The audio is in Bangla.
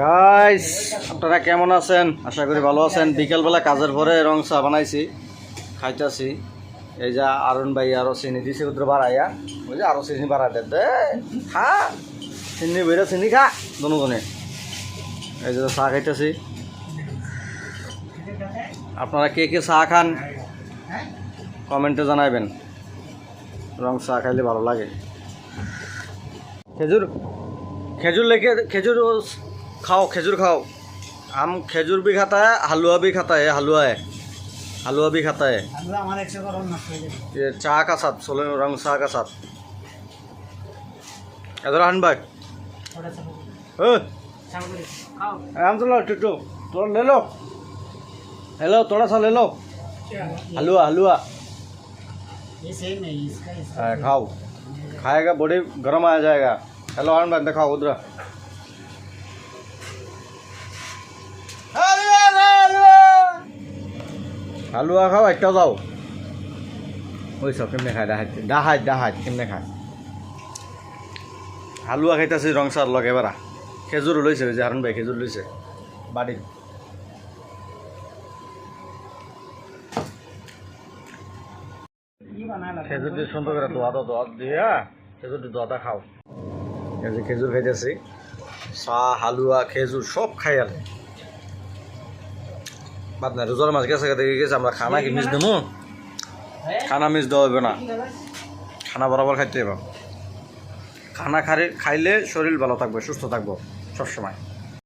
গাইস আপনারা কেমন আছেন? আশা করি ভালো আছেন। বিকেলবেলা কাজের পরে রং চা বানাইছি, খাইতেছি। এই যে আরুণ ভাই আরও চিনি দিছে উদ্র বাড়াইয়া, ওই যে আরও চিনি বাড়াই দে খা, চিনি বইরা চিনি খা দুজনে। এই যে চা খাইতেছি। আপনারা কে কে চা খান কমেন্টে জানাবেন। রং চা খাইলে ভালো লাগে। খেজুর খেজুর लेके খেজুর खाओ, खेजूर खाओ। हम खेजूर भी खाता है, हलवा भी खाता है। हलवा भी खाता है ये चाय का साथ, सोले रंग चाय का साथ। इधर आन भाई, हम तो लो टिटू, थोड़ा ले लो, हेलो थोड़ा सा ले लो। हलवा हलवा खाओ, खाएगा बॉडी गर्म आ जाएगा। हेलो आन भाई दिखाओ उधर। হালুয়া খাও, একটা যাও। ওই সব কেমনে খায়? ডাহাত কেমনে খায়? হালুয়া খাইতেছি রং চার লগে এবার। খেজুর লইছে, ওই যে হারুন ভাই খেজুর লইছে বাড়ির। খেজুর দিয়ে সুন্দর করে দোয়া দিয়ে খেজুর দিয়ে দোয়াটা খাও। এই যে খেজুর খাইতেছি, চা হালুয়া খেজুর সব খাই আলে বাদ নাই। রোজার মাছ গেছে দেখে গেছে আমরা খানা কি মিস দেবো? খানা মিস দেওয়া হবে না, খানা বরাবর খাইতে হবে। খানা খাইলে শরীর ভালো থাকবে, সুস্থ থাকবো সবসময়।